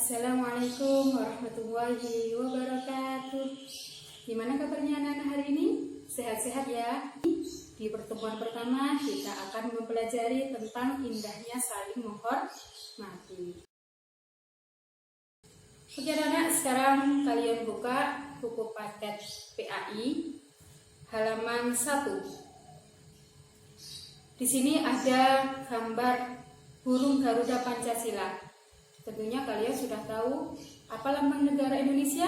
Assalamualaikum warahmatullahi wabarakatuh. Gimana kabarnya anak-anak hari ini? Sehat-sehat ya? Di pertemuan pertama kita akan mempelajari tentang indahnya saling menghormati. Oke anak-anak, sekarang kalian buka buku paket PAI halaman 1. Di sini ada gambar burung Garuda Pancasila. Tentunya kalian sudah tahu apa lambang negara Indonesia,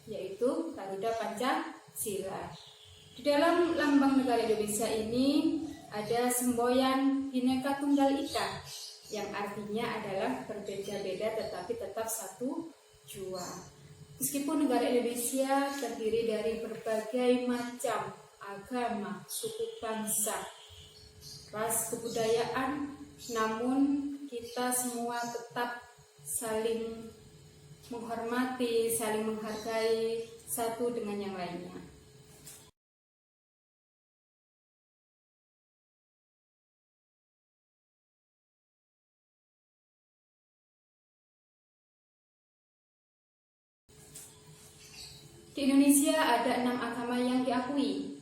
yaitu Garuda Pancasila. Di dalam lambang negara Indonesia ini ada semboyan Bhinneka Tunggal Ika, yang artinya adalah berbeda-beda tetapi tetap satu jua. Meskipun negara Indonesia terdiri dari berbagai macam agama, suku bangsa, ras, kebudayaan, namun kita semua tetap saling menghormati, saling menghargai satu dengan yang lainnya. Di Indonesia ada 6 agama yang diakui.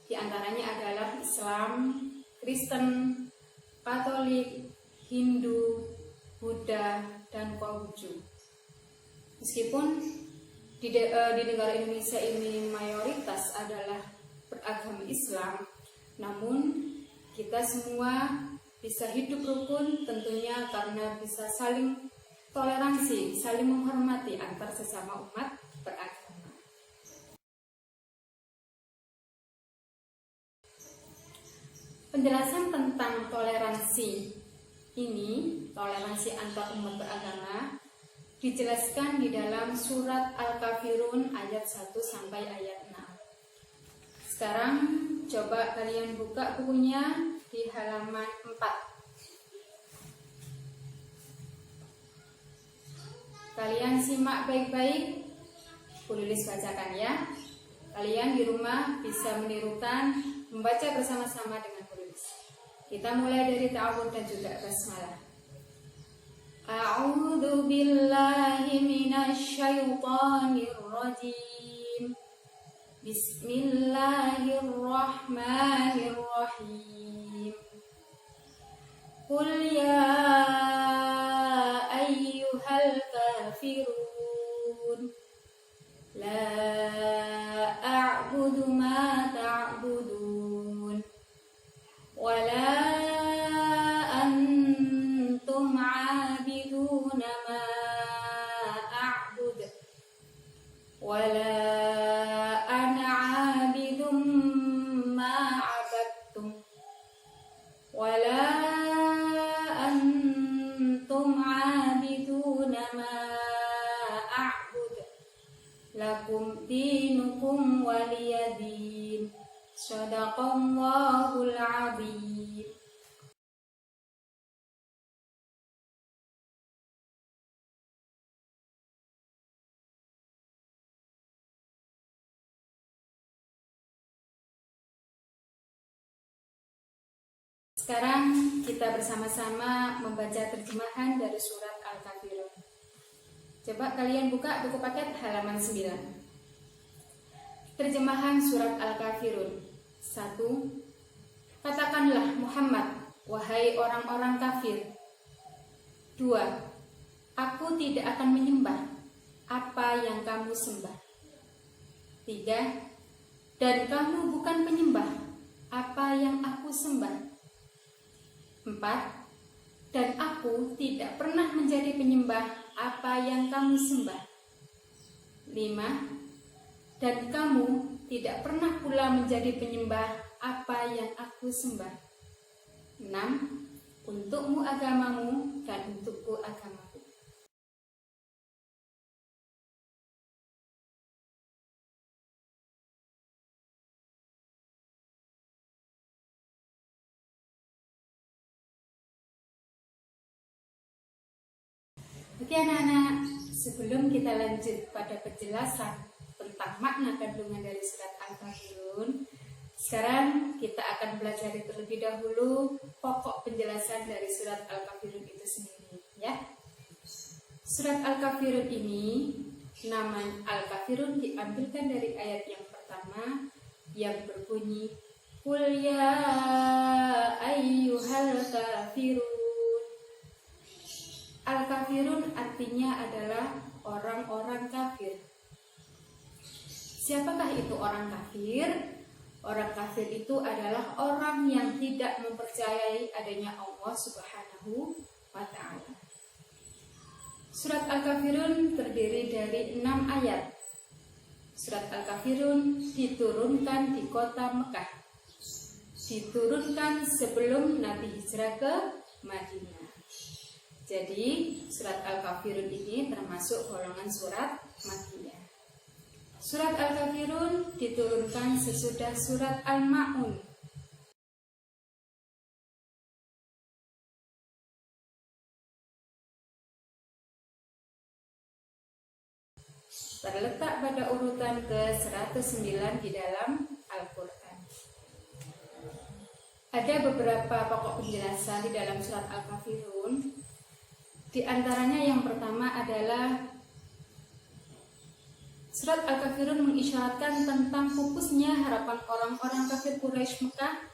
Di antaranya adalah Islam, Kristen, Katolik, Hindu, Buddha, dan Konghucu. Meskipun di negara Indonesia ini mayoritas adalah beragama Islam, namun kita semua bisa hidup rukun tentunya karena bisa saling toleransi, saling menghormati antar sesama umat beragama. Penjelasan tentang toleransi ini, toleransi antar umat beragama, dijelaskan di dalam surat Al-Kafirun ayat 1 sampai ayat 6. Sekarang coba kalian buka bukunya di halaman 4. Kalian simak baik-baik, Bu Lilis bacakan ya. Kalian di rumah bisa menirukan membaca bersama-sama dengan Bu Lilis. Kita mulai dari ta'awudz dan juga basmalah. A'udzu billahi minasy syaithanir rajim. Bismillahirrahmanirrahim. Qul ya ayyuhal kafirun la a'budu ma ta'budun wa la antum 'abiduna ma a'bud wa la ana 'abidum ma 'abadtum wa la antum 'abiduna ma a'bud lakum dinukum waliyadin. Shadaqallahul 'azim. Sekarang kita bersama-sama membaca terjemahan dari surat Al-Kafirun. Coba kalian buka buku paket halaman 9. Terjemahan surat Al-Kafirun. 1. Katakanlah Muhammad, wahai orang-orang kafir. 2. Aku tidak akan menyembah apa yang kamu sembah. 3. Dan kamu bukan penyembah apa yang aku sembah. 4. Dan aku tidak pernah menjadi penyembah apa yang kamu sembah. 5. Dan kamu tidak pernah pula menjadi penyembah apa yang aku sembah. 6. Untukmu agamamu dan untukku agamaku. Oke anak-anak, sebelum kita lanjut pada penjelasan tentang makna kandungan dari surat Al-Kafirun, sekarang kita akan belajar terlebih dahulu pokok penjelasan dari surat Al-Kafirun itu sendiri, ya. Surat Al-Kafirun ini, nama Al-Kafirun diambilkan dari ayat yang pertama yang berbunyi Qul ya ayyuhal kafirun. Al-Kafirun artinya adalah orang-orang kafir. Siapakah itu orang kafir? Orang kafir itu adalah orang yang tidak mempercayai adanya Allah Subhanahu wa ta'ala. Surat Al-Kafirun terdiri dari 6 ayat. Surat Al-Kafirun diturunkan di kota Mekah. Diturunkan sebelum Nabi hijrah ke Madinah. Jadi surat Al-Kafirun ini termasuk golongan surat Makkiyah. Surat Al-Kafirun diturunkan sesudah surat Al-Ma'un. Terletak pada urutan ke-109 di dalam Al-Quran. Ada beberapa pokok penjelasan di dalam surat Al-Kafirun. Di antaranya yang pertama adalah surat Al-Kafirun mengisyaratkan tentang pupusnya harapan orang-orang kafir Quraisy Mekah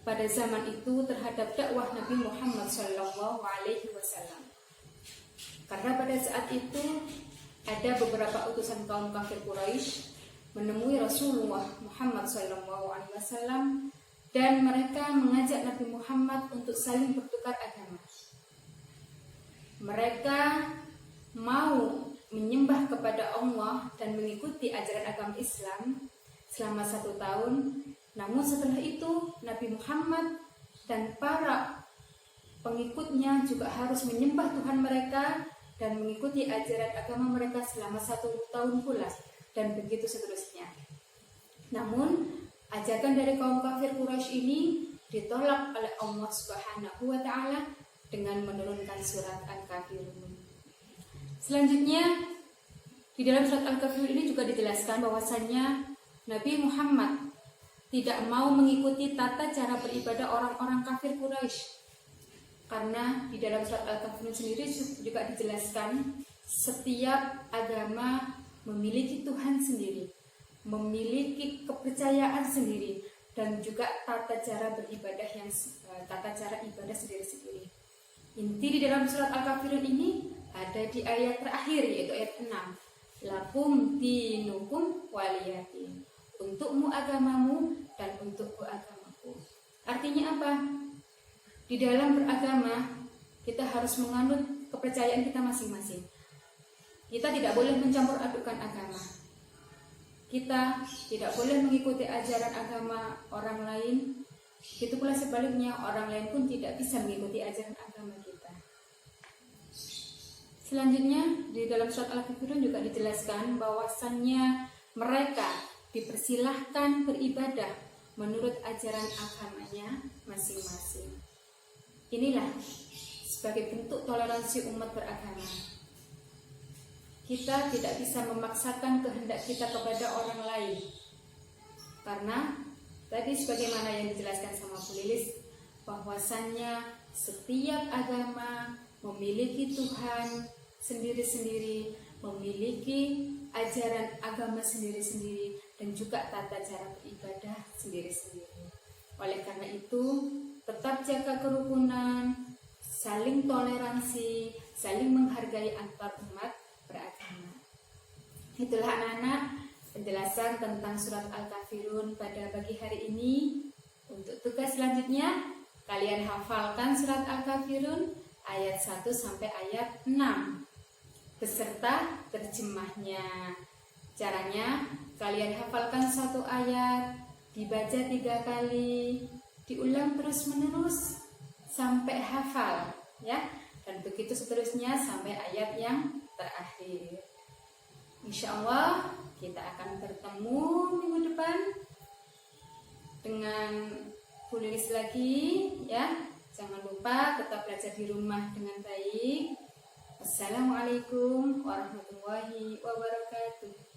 pada zaman itu terhadap dakwah Nabi Muhammad SAW. Karena pada saat itu ada beberapa utusan kaum kafir Quraisy menemui Rasulullah Muhammad SAW dan mereka mengajak Nabi Muhammad untuk saling bertukar agama. Mereka mau menyembah kepada Allah dan mengikuti ajaran agama Islam selama 1 tahun. Namun setelah itu Nabi Muhammad dan para pengikutnya juga harus menyembah Tuhan mereka dan mengikuti ajaran agama mereka selama 1 tahun pula, dan begitu seterusnya. Namun ajakan dari kaum kafir Quraisy ini ditolak oleh Allah Subhanahu wa ta'ala dengan menurunkan surat Al-Kafirun. Selanjutnya di dalam surat Al-Kafirun ini juga dijelaskan bahwasannya Nabi Muhammad tidak mau mengikuti tata cara beribadah orang-orang kafir Quraisy. Karena di dalam surat Al-Kafirun sendiri juga dijelaskan setiap agama memiliki Tuhan sendiri, memiliki kepercayaan sendiri, dan juga tata cara ibadah sendiri-sendiri. Inti di dalam surat Al-Kafirun ini ada di ayat terakhir, yaitu ayat 6. Lakum dinukum waliyadin. Untukmu agamamu dan untukku agamaku. Artinya apa? Di dalam beragama, kita harus menganut kepercayaan kita masing-masing. Kita tidak boleh mencampur adukan agama. Kita tidak boleh mengikuti ajaran agama orang lain. Itu pula sebaliknya, orang lain pun tidak bisa mengikuti ajaran agama kita. Selanjutnya, di dalam surat Al-Kafirun juga dijelaskan bahwasannya mereka dipersilahkan beribadah menurut ajaran agamanya masing-masing. Inilah sebagai bentuk toleransi umat beragama. Kita tidak bisa memaksakan kehendak kita kepada orang lain. Karena tadi sebagaimana yang dijelaskan sama Bu Lilis, bahwasannya setiap agama memiliki Tuhan sendiri-sendiri, memiliki ajaran agama sendiri-sendiri, dan juga tata cara beribadah sendiri-sendiri. Oleh karena itu, tetap jaga kerukunan, saling toleransi, saling menghargai antar umat beragama. Itulah anak-anak penjelasan tentang surat Al-Kafirun pada pagi hari ini. Untuk tugas selanjutnya, kalian hafalkan surat Al-Kafirun ayat 1 sampai ayat 6 beserta terjemahnya. Caranya, kalian hafalkan 1 ayat, dibaca 3 kali, diulang terus-menerus sampai hafal, ya. Dan begitu seterusnya sampai ayat yang terakhir. Insya Allah kita akan bertemu minggu depan dengan tulis lagi, ya. Jangan lupa tetap belajar di rumah dengan baik. Wassalamualaikum warahmatullahi wabarakatuh.